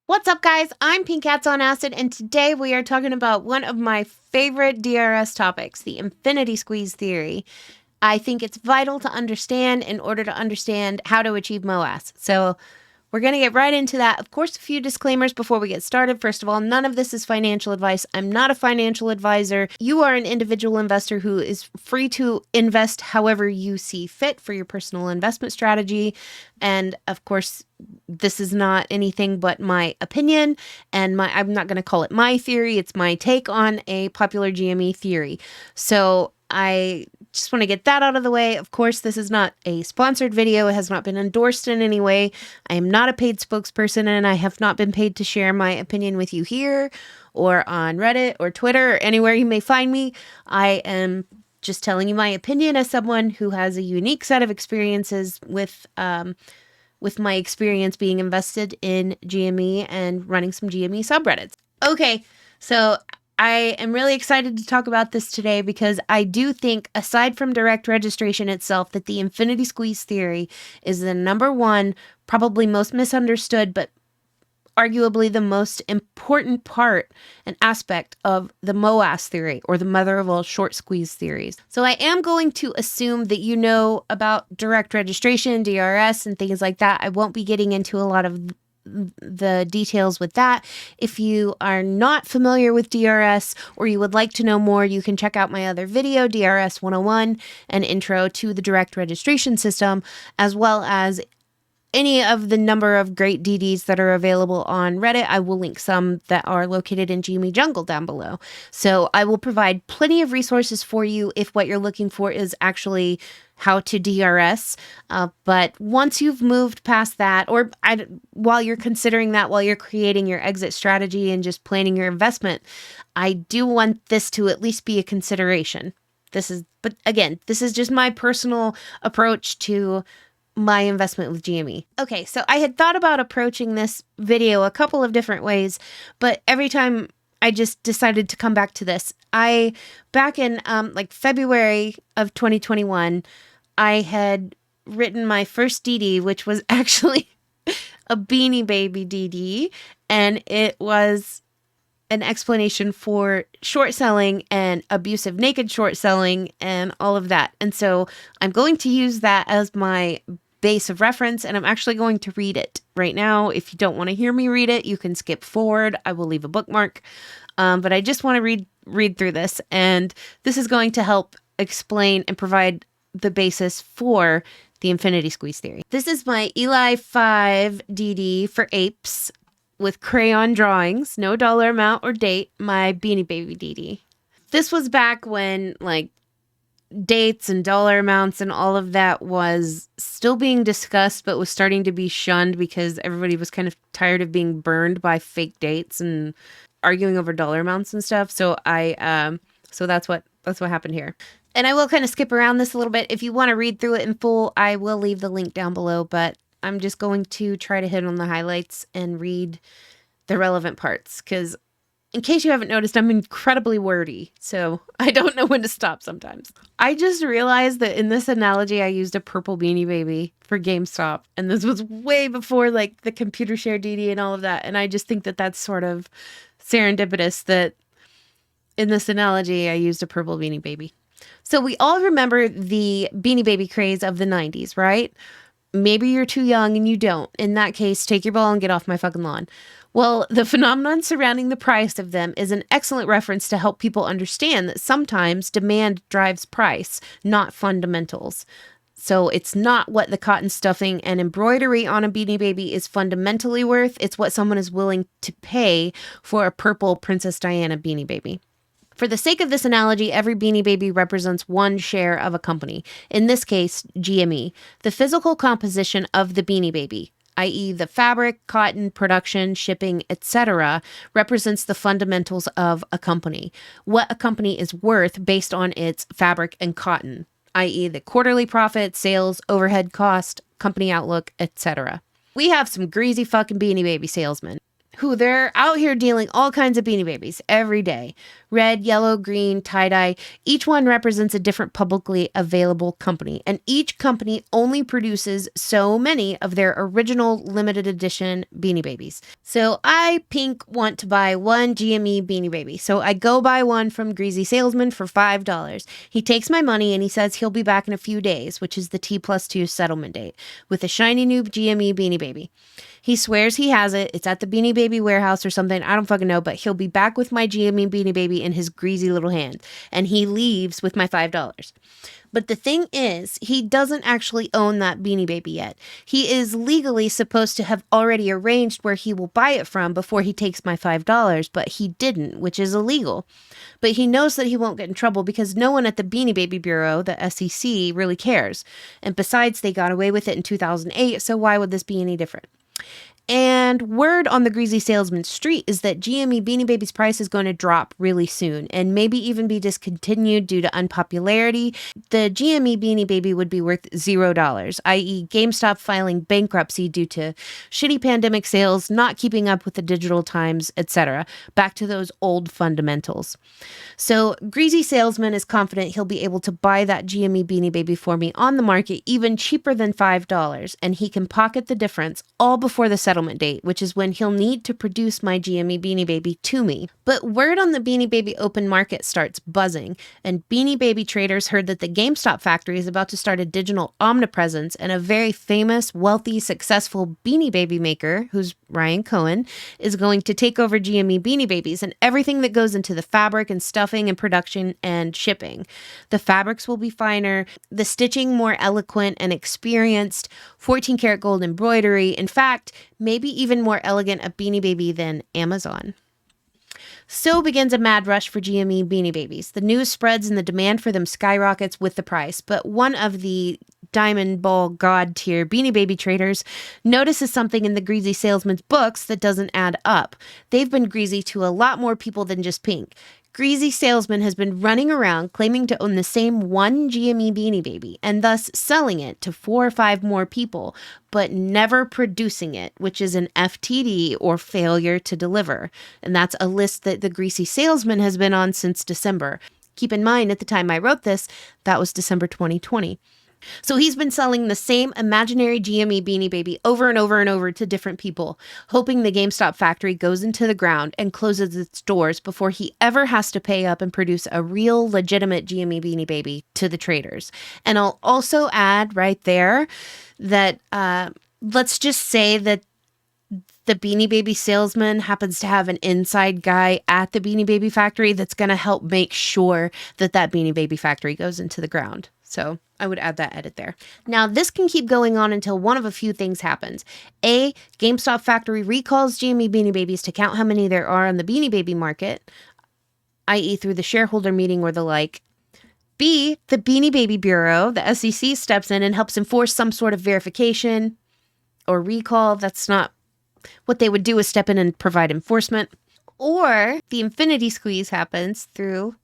What's up, guys? I'm Pink Cats on Acid, and today we are talking about one of my favorite DRS topics, the infinity squeeze theory. I think it's vital to understand in order to understand how to achieve MOASS. So we're going to get right into that. Of course, a few disclaimers before we get started. First of all, none of this is financial advice. I'm not a financial advisor. You are an individual investor who is free to invest however you see fit for your personal investment strategy. And of course, this is not anything but my opinion, and I'm not going to call it my theory. It's my take on a popular GME theory. So I just want to get that out of the way. Of course, this is not a sponsored video. It has not been endorsed in any way. I am not a paid spokesperson, and I have not been paid to share my opinion with you here or on Reddit or Twitter or anywhere you may find me. I am just telling you my opinion as someone who has a unique set of experiences with my experience being invested in GME and running some GME subreddits. Okay, so I am really excited to talk about this today because I do think, aside from direct registration itself, that the infinity squeeze theory is the number one, probably most misunderstood, but arguably the most important part and aspect of the MOASS theory, or the mother of all short squeeze theories. So I am going to assume that you know about direct registration, DRS, and things like that. I won't be getting into a lot of the details with that. If you are not familiar with DRS or you would like to know more, you can check out my other video, DRS 101, an intro to the direct registration system, as well as any of the number of great DDs that are available on Reddit. I will link some that are located in GME Jungle down below. So I will provide plenty of resources for you if what you're looking for is actually how to DRS. But once you've moved past that, or while you're considering that, while you're creating your exit strategy and just planning your investment, I do want this to at least be a consideration. But again, this is just my personal approach to my investment with GME. Okay, so I had thought about approaching this video a couple of different ways, but every time I just decided to come back to this. Back in like February of 2021, I had written my first DD, which was actually a Beanie Baby DD, and it was an explanation for short selling and abusive naked short selling and all of that. And so I'm going to use that as my base of reference, and I'm actually going to read it right now. If you don't want to hear me read it, you can skip forward. I will leave a bookmark. But I just want to read through this, and this is going to help explain and provide the basis for the infinity squeeze theory. This is my Eli 5 DD for apes with crayon drawings, no dollar amount or date, my Beanie Baby DD. This was back when like dates and dollar amounts and all of that was still being discussed, but was starting to be shunned because everybody was kind of tired of being burned by fake dates and arguing over dollar amounts and stuff. So so that's what happened here. And I will kind of skip around this a little bit. If you want to read through it in full, I will leave the link down below, but I'm just going to try to hit on the highlights and read the relevant parts, because in case you haven't noticed, I'm incredibly wordy, so I don't know when to stop sometimes. I just realized that in this analogy, I used a purple Beanie Baby for GameStop, and this was way before like the Computershare DD and all of that, and I just think that that's sort of serendipitous that in this analogy, I used a purple Beanie Baby. So we all remember the Beanie Baby craze of the 90s, right? Maybe you're too young and you don't. In that case, take your ball and get off my fucking lawn. Well, the phenomenon surrounding the price of them is an excellent reference to help people understand that sometimes demand drives price, not fundamentals. So it's not what the cotton stuffing and embroidery on a Beanie Baby is fundamentally worth. It's what someone is willing to pay for a purple Princess Diana Beanie Baby. For the sake of this analogy, every Beanie Baby represents one share of a company, in this case, GME. The physical composition of the Beanie Baby, i.e. the fabric, cotton, production, shipping, etc., represents the fundamentals of a company, what a company is worth based on its fabric and cotton, i.e. the quarterly profit, sales, overhead cost, company outlook, etc. We have some greasy fucking Beanie Baby salesmen who they're out here dealing all kinds of Beanie Babies every day. Red, yellow, green, tie-dye. Each one represents a different publicly available company, and each company only produces so many of their original limited edition Beanie Babies. So I, Pink, want to buy one GME Beanie Baby. So I go buy one from Greasy Salesman for $5. He takes my money and he says he'll be back in a few days, which is the T+2 settlement date, with a shiny new GME Beanie Baby. He swears he has it. It's at the Beanie Baby warehouse or something. I don't fucking know, but he'll be back with my GME Beanie Baby in his greasy little hand. And he leaves with my $5. But the thing is, he doesn't actually own that Beanie Baby yet. He is legally supposed to have already arranged where he will buy it from before he takes my $5, but he didn't, which is illegal. But he knows that he won't get in trouble because no one at the Beanie Baby Bureau, the SEC, really cares. And besides, they got away with it in 2008, so why would this be any different? And word on the Greasy Salesman street is that GME Beanie Baby's price is going to drop really soon and maybe even be discontinued due to unpopularity. The GME Beanie Baby would be worth $0, i.e. GameStop filing bankruptcy due to shitty pandemic sales, not keeping up with the digital times, etc. Back to those old fundamentals. So Greasy Salesman is confident he'll be able to buy that GME Beanie Baby for me on the market even cheaper than $5, and he can pocket the difference all before the settlement date, which is when he'll need to produce my GME Beanie Baby to me. But word on the Beanie Baby open market starts buzzing, and Beanie Baby traders heard that the GameStop factory is about to start a digital omnipresence, and a very famous, wealthy, successful Beanie Baby maker, who's Ryan Cohen, is going to take over GME Beanie Babies and everything that goes into the fabric and stuffing and production and shipping. The fabrics will be finer, the stitching more eloquent and experienced, 14 karat gold embroidery. In fact, maybe even more elegant a Beanie Baby than Amazon. So begins a mad rush for GME Beanie Babies. The news spreads and the demand for them skyrockets with the price. But one of the Diamond Ball God tier Beanie Baby traders notices something in the Greasy Salesman's books that doesn't add up. They've been greasy to a lot more people than just Pink. Greasy Salesman has been running around claiming to own the same one GME Beanie Baby and thus selling it to 4 or 5 more people, but never producing it, which is an FTD or failure to deliver. And that's a list that the Greasy Salesman has been on since December. Keep in mind, at the time I wrote this, that was December 2020. So he's been selling the same imaginary GME Beanie Baby over and over and over to different people, hoping the GameStop factory goes into the ground and closes its doors before he ever has to pay up and produce a real, legitimate GME Beanie Baby to the traders. And I'll also add right there that let's just say that the Beanie Baby salesman happens to have an inside guy at the Beanie Baby factory that's going to help make sure that that Beanie Baby factory goes into the ground. So I would add that edit there. Now, this can keep going on until one of a few things happens. A, GameStop factory recalls GME Beanie Babies to count how many there are on the Beanie Baby market, i.e. through the shareholder meeting or the like. B, the Beanie Baby Bureau, the SEC, steps in and helps enforce some sort of verification or recall. That's not what they would do, is step in and provide enforcement. Or the infinity squeeze happens through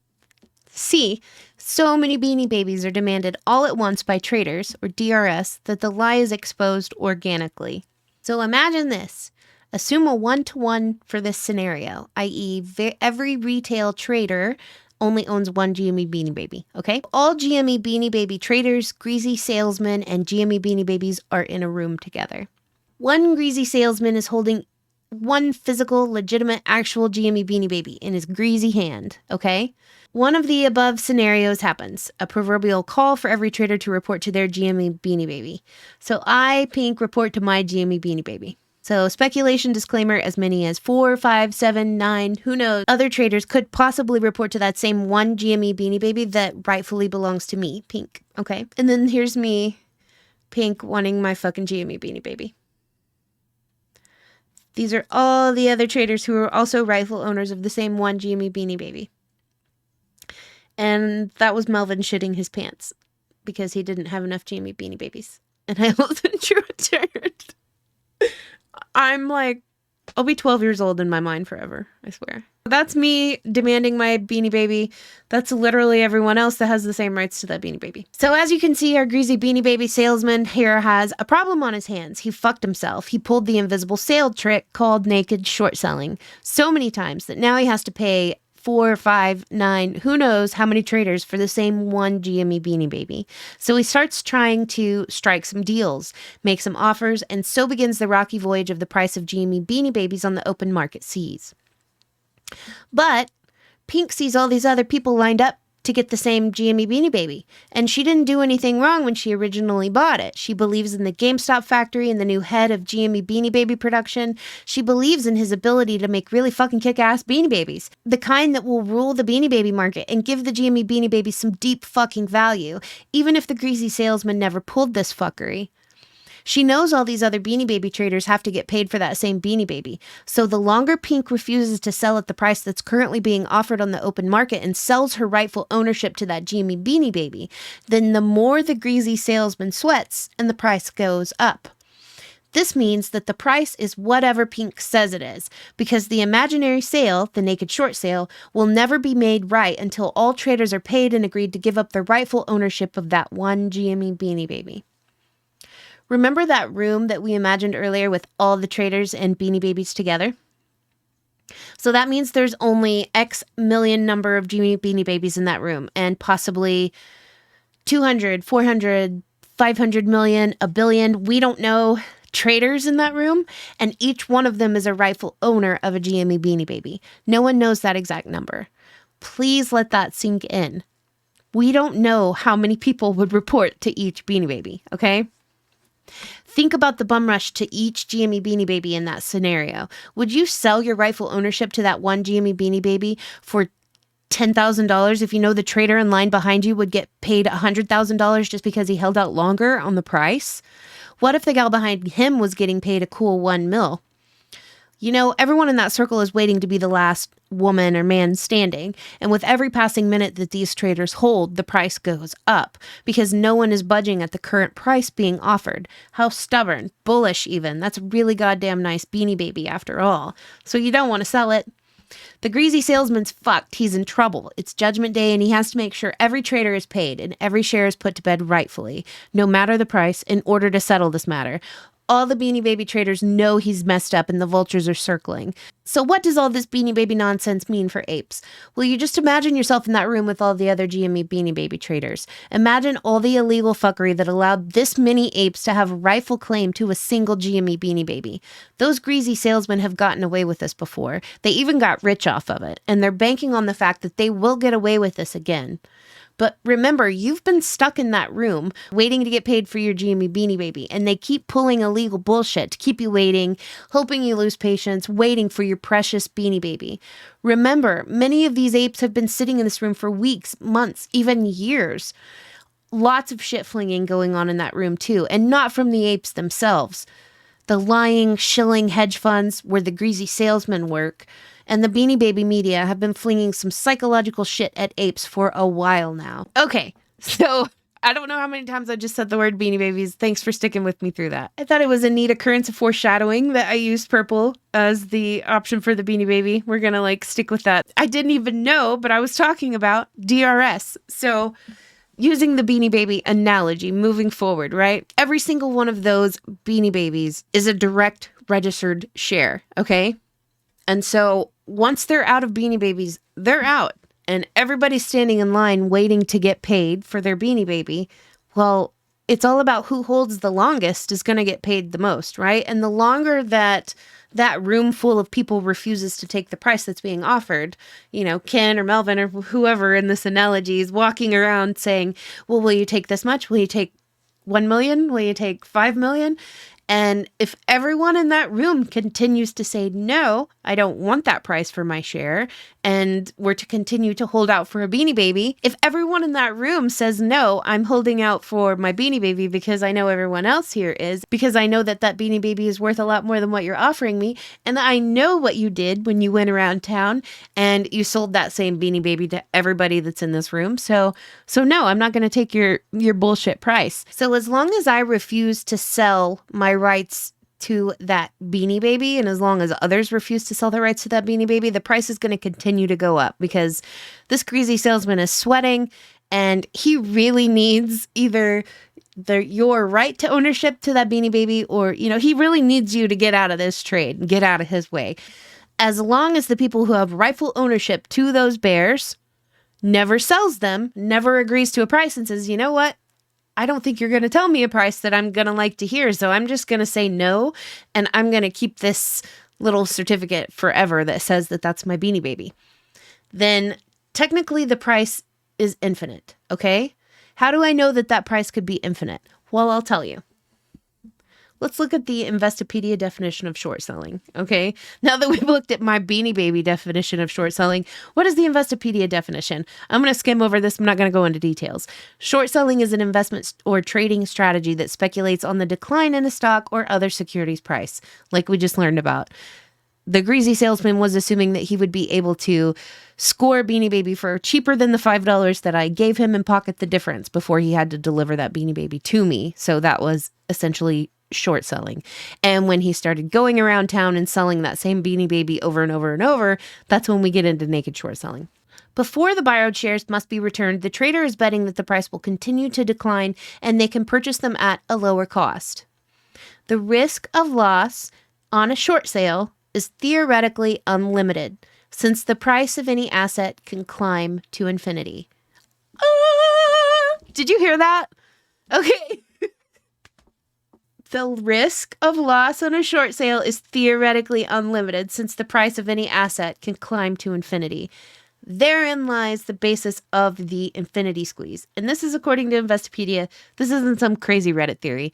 C, so many Beanie Babies are demanded all at once by traders, or DRS, that the lie is exposed organically. So imagine this. Assume a 1-to-1 for this scenario, i.e. every retail trader only owns one GME Beanie Baby, okay? All GME Beanie Baby traders, Greasy Salesmen, and GME Beanie Babies are in a room together. One Greasy Salesman is holding one physical, legitimate, actual GME Beanie Baby in his greasy hand, okay? One of the above scenarios happens. A proverbial call for every trader to report to their GME Beanie Baby. So I, Pink, report to my GME Beanie Baby. So speculation disclaimer, as many as 4, 5, 7, 9, who knows, other traders could possibly report to that same one GME Beanie Baby that rightfully belongs to me, Pink, okay? And then here's me, Pink, wanting my fucking GME Beanie Baby. These are all the other traders who are also rightful owners of the same one GME Beanie Baby. And that was Melvin shitting his pants because he didn't have enough GME Beanie Babies. And I wasn't true returned. I'm like, I'll be 12 years old in my mind forever, I swear. That's me demanding my Beanie Baby. That's literally everyone else that has the same rights to that Beanie Baby. So as you can see, our greasy Beanie Baby salesman here has a problem on his hands. He fucked himself. He pulled the invisible sale trick called naked short selling so many times that now he has to pay 4, 5, 9, who knows how many traders for the same one GME Beanie Baby. So he starts trying to strike some deals, make some offers, and so begins the rocky voyage of the price of GME Beanie Babies on the open market seas. But Pink sees all these other people lined up to get the same GME Beanie Baby, and she didn't do anything wrong when she originally bought it. She believes in the GameStop factory and the new head of GME Beanie Baby production. She believes in his ability to make really fucking kick-ass Beanie Babies, the kind that will rule the Beanie Baby market and give the GME Beanie Baby some deep fucking value, even if the greasy salesman never pulled this fuckery. She knows all these other Beanie Baby traders have to get paid for that same Beanie Baby. So the longer Pink refuses to sell at the price that's currently being offered on the open market and sells her rightful ownership to that GME Beanie Baby, then the more the greasy salesman sweats and the price goes up. This means that the price is whatever Pink says it is, because the imaginary sale, the naked short sale, will never be made right until all traders are paid and agreed to give up their rightful ownership of that one GME Beanie Baby. Remember that room that we imagined earlier with all the traders and Beanie Babies together? So that means there's only X million number of Beanie Babies in that room, and possibly 200, 400, 500 million, a billion, we don't know, traders in that room, and each one of them is a rightful owner of a GME Beanie Baby. No one knows that exact number. Please let that sink in. We don't know how many people would report to each Beanie Baby, okay? Think about the bum rush to each GME Beanie Baby in that scenario. Would you sell your rightful ownership to that one GME Beanie Baby for $10,000 if you know the trader in line behind you would get paid $100,000 just because he held out longer on the price? What if the gal behind him was getting paid a cool $1 million? You know, everyone in that circle is waiting to be the last woman or man standing, and with every passing minute that these traders hold, the price goes up, because no one is budging at the current price being offered. How stubborn, bullish even. That's a really goddamn nice Beanie Baby after all. So you don't want to sell it. The greasy salesman's fucked. He's in trouble. It's Judgment Day, and he has to make sure every trader is paid and every share is put to bed rightfully, no matter the price, in order to settle this matter. All the Beanie Baby traders know he's messed up and the vultures are circling. So what does all this Beanie Baby nonsense mean for apes? Well, you just imagine yourself in that room with all the other GME Beanie Baby traders. Imagine all the illegal fuckery that allowed this many apes to have rightful claim to a single GME Beanie Baby. Those greasy salesmen have gotten away with this before. They even got rich off of it, and they're banking on the fact that they will get away with this again. But remember, you've been stuck in that room waiting to get paid for your GME Beanie Baby, and they keep pulling illegal bullshit to keep you waiting, hoping you lose patience, waiting for your precious Beanie Baby. Remember, many of these apes have been sitting in this room for weeks, months, even years. Lots of shit flinging going on in that room too, and not from the apes themselves. The lying, shilling hedge funds where the greasy salesmen work, and the Beanie Baby media have been flinging some psychological shit at apes for a while now. Okay, so I don't know how many times I just said the word Beanie Babies. Thanks for sticking with me through that. I thought it was a neat occurrence of foreshadowing that I used purple as the option for the Beanie Baby. We're gonna stick with that. I didn't even know, but I was talking about DRS. So using the Beanie Baby analogy moving forward, right? Every single one of those Beanie Babies is a direct registered share, okay? And so once they're out of Beanie Babies, they're out. And everybody's standing in line waiting to get paid for their Beanie Baby. Well, it's all about who holds the longest is going to get paid the most, right? And the longer that room full of people refuses to take the price that's being offered, Ken or Melvin or whoever in this analogy is walking around saying, well, will you take this much? Will you take 1 million? Will you take 5 million? And if everyone in that room continues to say, no, I don't want that price for my share, and we're to continue to hold out for a Beanie Baby, if everyone in that room says, no, I'm holding out for my Beanie Baby because I know everyone else here is, because I know that Beanie Baby is worth a lot more than what you're offering me, and I know what you did when you went around town and you sold that same Beanie Baby to everybody that's in this room. So no, I'm not going to take your bullshit price. So as long as I refuse to sell my rights to that Beanie Baby, and as long as others refuse to sell the rights to that Beanie Baby, the price is going to continue to go up because this greasy salesman is sweating, and he really needs either your right to ownership to that Beanie Baby, or, he really needs you to get out of this trade and get out of his way. As long as the people who have rightful ownership to those bears never sells them, never agrees to a price and says, you know what? I don't think you're going to tell me a price that I'm going to like to hear. So I'm just going to say no. And I'm going to keep this little certificate forever that says that that's my Beanie Baby. Then technically the price is infinite. Okay. How do I know that that price could be infinite? Well, I'll tell you. Let's look at the Investopedia definition of short selling, okay? Now that we've looked at my Beanie Baby definition of short selling, what is the Investopedia definition? I'm going to skim over this. I'm not going to go into details. Short selling is an investment or trading strategy that speculates on the decline in a stock or other securities price, like we just learned about. The greasy salesman was assuming that he would be able to score Beanie Baby for cheaper than the $5 that I gave him and pocket the difference before he had to deliver that Beanie Baby to me. So that was essentially short selling. And when he started going around town and selling that same Beanie Baby over and over and over, that's when we get into naked short selling. Before the borrowed shares must be returned, the trader is betting that the price will continue to decline and they can purchase them at a lower cost. The risk of loss on a short sale is theoretically unlimited, since the price of any asset can climb to infinity. Did you hear that? Okay. The risk of loss on a short sale is theoretically unlimited, since the price of any asset can climb to infinity. Therein lies the basis of the infinity squeeze. And this is according to Investopedia. This isn't some crazy Reddit theory.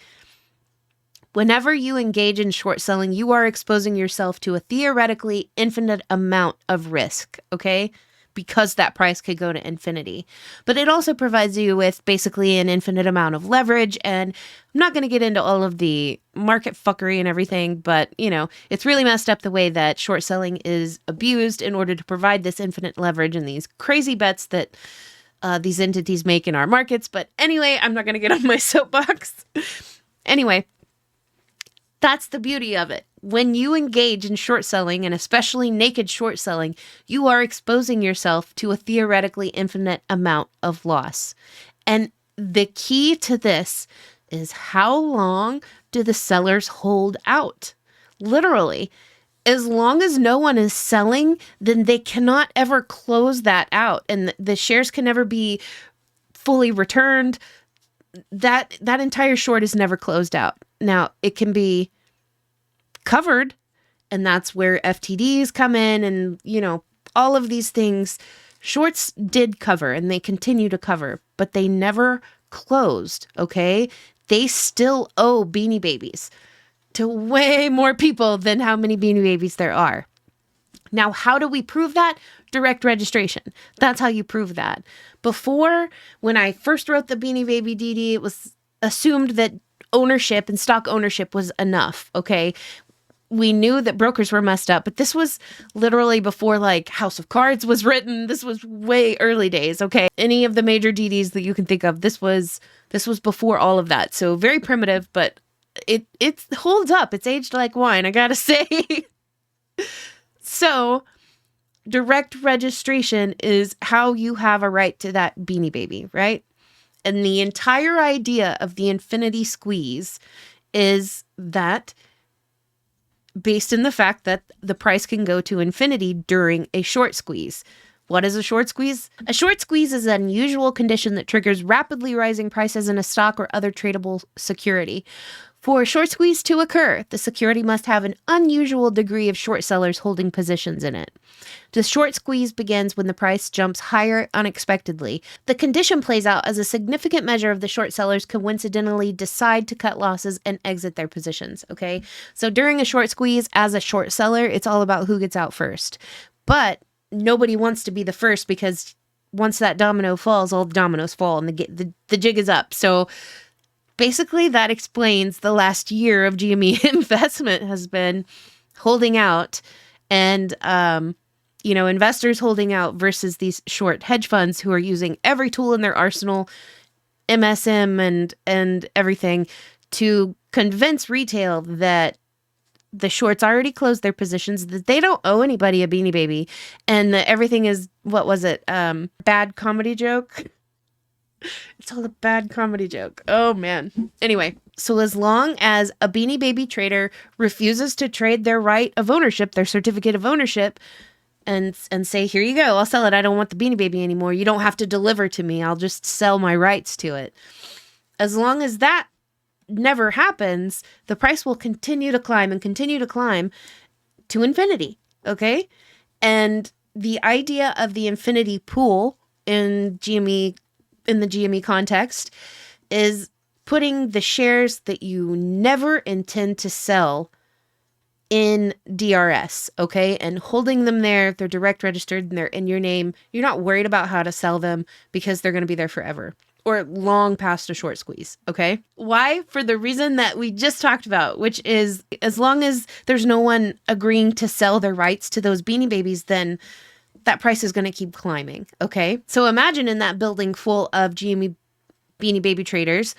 Whenever you engage in short selling, you are exposing yourself to a theoretically infinite amount of risk, okay? Because that price could go to infinity. But it also provides you with basically an infinite amount of leverage. And I'm not going to get into all of the market fuckery and everything, but, it's really messed up the way that short selling is abused in order to provide this infinite leverage and these crazy bets that these entities make in our markets. But anyway, I'm not going to get on my soapbox. Anyway, that's the beauty of it. When you engage in short selling, and especially naked short selling, you are exposing yourself to a theoretically infinite amount of loss. And the key to this is, how long do the sellers hold out? Literally, as long as no one is selling, then they cannot ever close that out. And the shares can never be fully returned. That entire short is never closed out. Now, it can be covered, and that's where FTDs come in, and, all of these things. Shorts did cover, and they continue to cover, but they never closed, okay? They still owe Beanie Babies to way more people than how many Beanie Babies there are. Now, how do we prove that? Direct registration. That's how you prove that. Before, when I first wrote the Beanie Baby DD, it was assumed that ownership and stock ownership was enough, okay? We knew that brokers were messed up, but this was literally before House of Cards was written. This was way early days, okay? Any of the major DDs that you can think of, this was before all of that. So very primitive, but it holds up. It's aged like wine, I gotta say. So direct registration is how you have a right to that Beanie Baby, right? And the entire idea of the infinity squeeze is that based in the fact that the price can go to infinity during a short squeeze. What is a short squeeze? A short squeeze is an unusual condition that triggers rapidly rising prices in a stock or other tradable security. For a short squeeze to occur, the security must have an unusual degree of short sellers holding positions in it. The short squeeze begins when the price jumps higher unexpectedly. The condition plays out as a significant measure of the short sellers coincidentally decide to cut losses and exit their positions, okay? So during a short squeeze, as a short seller, it's all about who gets out first. But nobody wants to be the first, because once that domino falls, all the dominoes fall and the jig is up. So basically, that explains the last year of GME investment has been holding out, and, investors holding out versus these short hedge funds who are using every tool in their arsenal, MSM and everything, to convince retail that the shorts already closed their positions, that they don't owe anybody a Beanie Baby, and that everything is, what was it? Bad comedy joke? It's all a bad comedy joke. Oh, man. Anyway, so as long as a Beanie Baby trader refuses to trade their right of ownership, their certificate of ownership, and say, here you go, I'll sell it. I don't want the Beanie Baby anymore. You don't have to deliver to me. I'll just sell my rights to it. As long as that never happens, the price will continue to climb and continue to climb to infinity. Okay? And the idea of the infinity pool in GME, in the GME context, is putting the shares that you never intend to sell in DRS, okay? And holding them there. They're direct registered and they're in your name. You're not worried about how to sell them because they're going to be there forever or long past a short squeeze, okay? Why? For the reason that we just talked about, which is as long as there's no one agreeing to sell their rights to those Beanie Babies, then that price is going to keep climbing, okay? So imagine in that building full of GME Beanie Baby traders,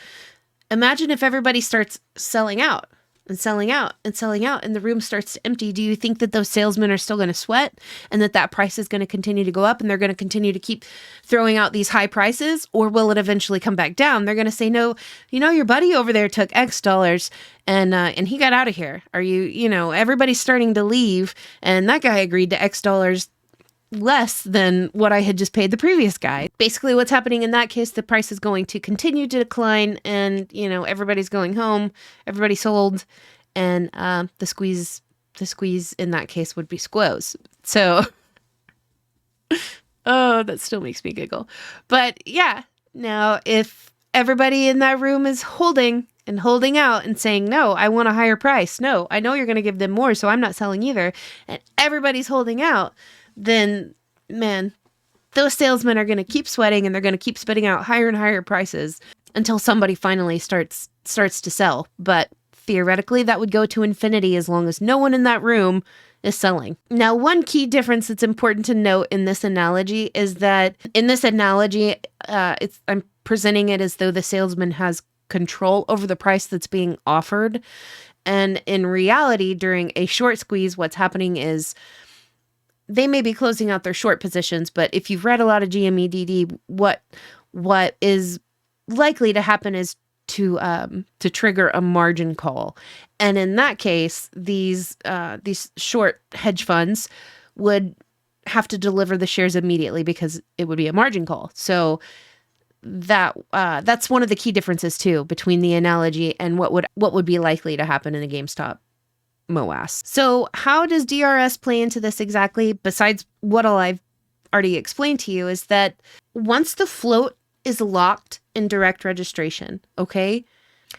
imagine if everybody starts selling out and selling out and selling out and the room starts to empty. Do you think that those salesmen are still going to sweat and that price is going to continue to go up and they're going to continue to keep throwing out these high prices? Or will it eventually come back down? They're going to say, no, your buddy over there took X dollars and he got out of here. Are everybody's starting to leave and that guy agreed to X dollars less than what I had just paid the previous guy. Basically what's happening in that case, the price is going to continue to decline and, everybody's going home, everybody sold, and the squeeze in that case would be squoze. So, oh, that still makes me giggle. But yeah, now if everybody in that room is holding out and saying, no, I want a higher price. No, I know you're going to give them more, so I'm not selling either. And everybody's holding out. Then, man, those salesmen are going to keep sweating and they're going to keep spitting out higher and higher prices until somebody finally starts to sell. But theoretically, that would go to infinity as long as no one in that room is selling. Now, one key difference that's important to note in this analogy is that in this analogy, I'm presenting it as though the salesman has control over the price that's being offered. And in reality, during a short squeeze, what's happening is they may be closing out their short positions, but if you've read a lot of GME DD, what is likely to happen is to trigger a margin call, and in that case, these short hedge funds would have to deliver the shares immediately because it would be a margin call. So that's one of the key differences too between the analogy and what would be likely to happen in a GameStop MOASS. So how does DRS play into this exactly? Besides what all I've already explained to you, is that once the float is locked in direct registration, okay,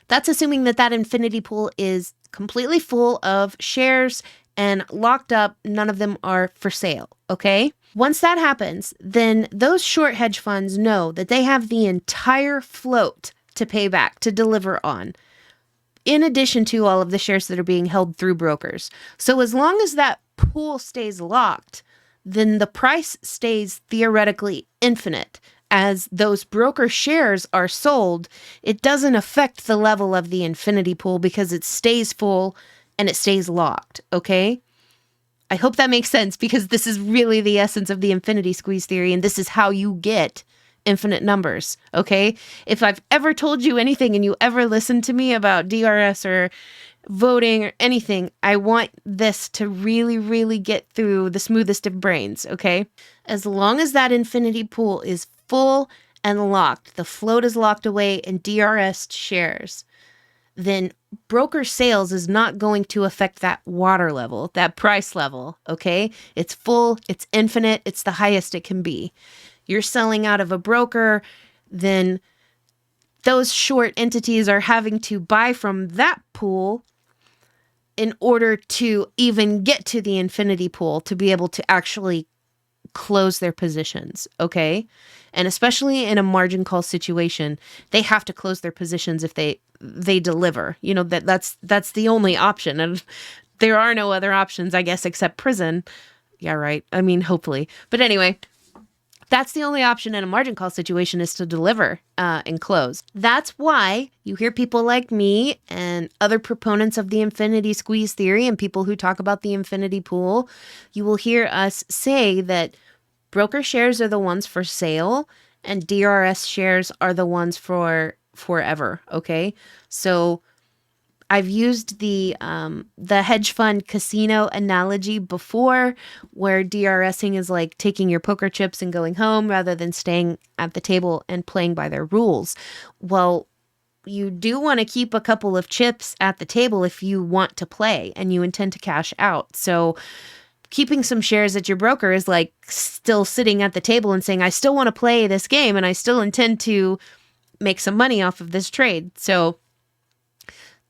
that's assuming that infinity pool is completely full of shares and locked up. None of them are for sale, okay? Once that happens, then those short hedge funds know that they have the entire float to pay back, to deliver on, in addition to all of the shares that are being held through brokers. So as long as that pool stays locked, then the price stays theoretically infinite. As those broker shares are sold, it doesn't affect the level of the infinity pool because it stays full and it stays locked, okay? I hope that makes sense because this is really the essence of the infinity squeeze theory, and this is how you get infinite numbers, okay? If I've ever told you anything and you ever listened to me about DRS or voting or anything, I want this to really, really get through the smoothest of brains, okay? As long as that infinity pool is full and locked, the float is locked away in DRS shares, then broker sales is not going to affect that water level, that price level, okay? It's full, it's infinite, it's the highest it can be. You're selling out of a broker, then those short entities are having to buy from that pool in order to even get to the infinity pool to be able to actually close their positions, okay? And especially in a margin call situation, they have to close their positions if they deliver. That's the only option. And there are no other options, I guess, except prison. Yeah, right. I mean, hopefully. But anyway, That's the only option in a margin call situation, is to deliver and close. That's why you hear people like me and other proponents of the infinity squeeze theory and people who talk about the infinity pool, you will hear us say that broker shares are the ones for sale and DRS shares are the ones for forever, okay? So I've used the hedge fund casino analogy before, where DRSing is like taking your poker chips and going home rather than staying at the table and playing by their rules. Well, you do want to keep a couple of chips at the table if you want to play and you intend to cash out. So keeping some shares at your broker is like still sitting at the table and saying, I still want to play this game and I still intend to make some money off of this trade. So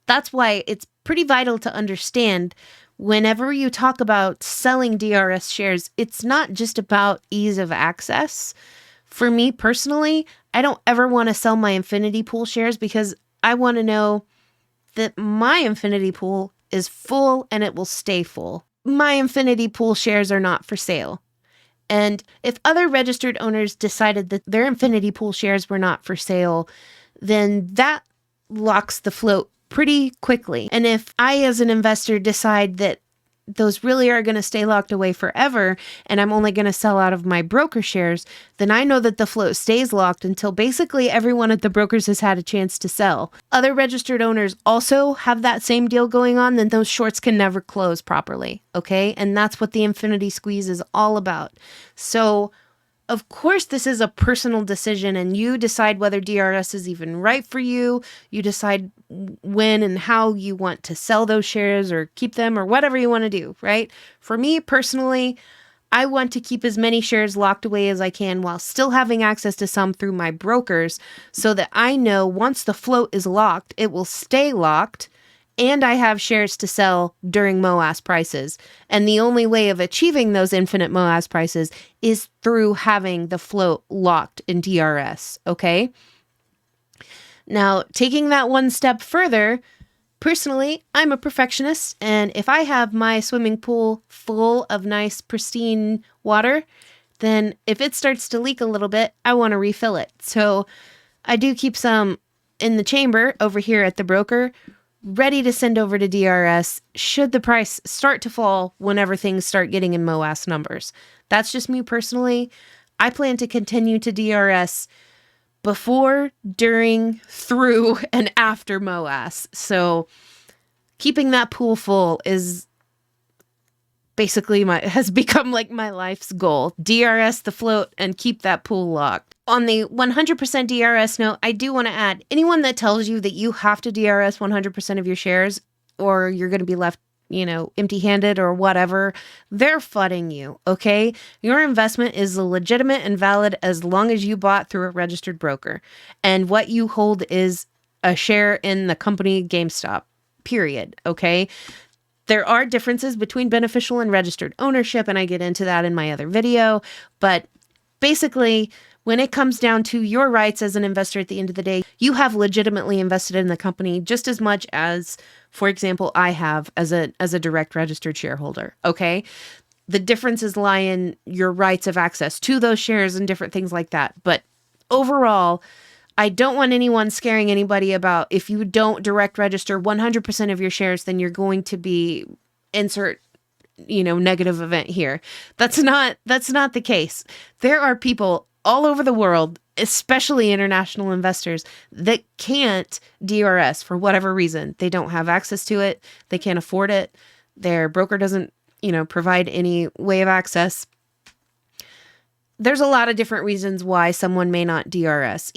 that's why it's pretty vital to understand whenever you talk about selling DRS shares, it's not just about ease of access. For me personally, I don't ever want to sell my infinity pool shares because I want to know that my infinity pool is full and it will stay full. My infinity pool shares are not for sale. And if other registered owners decided that their infinity pool shares were not for sale, then that locks the float pretty quickly. And if I, as an investor, decide that those really are going to stay locked away forever and I'm only going to sell out of my broker shares, then I know that the float stays locked until basically everyone at the brokers has had a chance to sell. Other registered owners also have that same deal going on, then those shorts can never close properly, okay? And that's what the infinity squeeze is all about. So of course, this is a personal decision and you decide whether DRS is even right for you. You decide when and how you want to sell those shares or keep them or whatever you want to do, right? For me personally, I want to keep as many shares locked away as I can while still having access to some through my brokers so that I know once the float is locked, it will stay locked. And I have shares to sell during MOASS prices. And the only way of achieving those infinite MOASS prices is through having the float locked in DRS, okay? Now, taking that one step further, personally, I'm a perfectionist. And if I have my swimming pool full of nice, pristine water, then if it starts to leak a little bit, I want to refill it. So I do keep some in the chamber over here at the broker, ready to send over to DRS should the price start to fall whenever things start getting in MOASS numbers. That's just me personally. I plan to continue to DRS before, during, through, and after MOASS. So keeping that pool full is basically has become like my life's goal. DRS the float and keep that pool locked. On the 100% DRS note, I do want to add, anyone that tells you that you have to DRS 100% of your shares or you're going to be left, empty-handed or whatever, they're fudding you, okay? Your investment is legitimate and valid as long as you bought through a registered broker. And what you hold is a share in the company Gamestop, period, okay? There are differences between beneficial and registered ownership, and I get into that in my other video. But basically, when it comes down to your rights as an investor at the end of the day, you have legitimately invested in the company just as much as, for example, I have as a direct registered shareholder, okay? The differences lie in your rights of access to those shares and different things like that. But overall, I don't want anyone scaring anybody about if you don't direct register 100% of your shares, then you're going to be insert, negative event here. That's not the case. There are people all over the world, especially international investors, that can't DRS for whatever reason. They don't have access to it. They can't afford it. Their broker doesn't, provide any way of access. There's a lot of different reasons why someone may not DRS.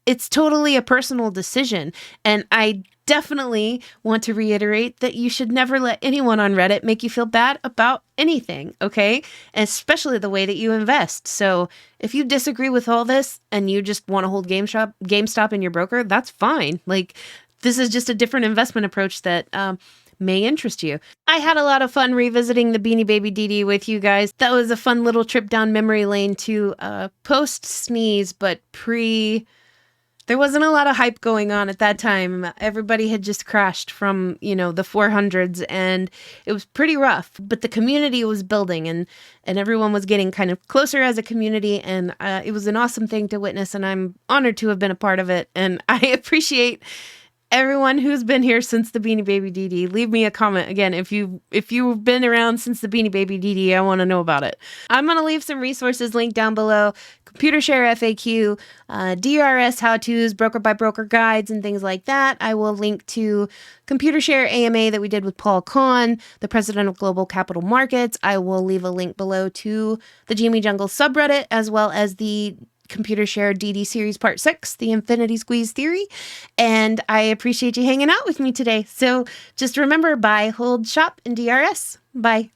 It's totally a personal decision. And I definitely want to reiterate that you should never let anyone on Reddit make you feel bad about anything, okay? Especially the way that you invest. So if you disagree with all this and you just want to hold GameStop in your broker, that's fine. Like, this is just a different investment approach that may interest you. I had a lot of fun revisiting the Beanie Baby DD with you guys. That was a fun little trip down memory lane to post-sneeze, but There wasn't a lot of hype going on at that time. Everybody had just crashed from, the 400s, and it was pretty rough. But the community was building, and everyone was getting kind of closer as a community, and it was an awesome thing to witness, and I'm honored to have been a part of it. And I appreciate everyone who's been here since the Beanie Baby DD. Leave me a comment again if you've been around since the Beanie Baby DD. I want to know about it. I'm going to leave some resources linked down below. Computershare FAQ, DRS how-tos, broker by broker guides, and things like that. I will link to Computershare AMA that we did with Paul Conn, the president of Global Capital Markets. I will leave a link below to the GME Jungle subreddit, as well as the Computershare DD Series Part 6, the Infinity Squeeze Theory. And I appreciate you hanging out with me today. So just remember, buy, hold, shop, and DRS. Bye.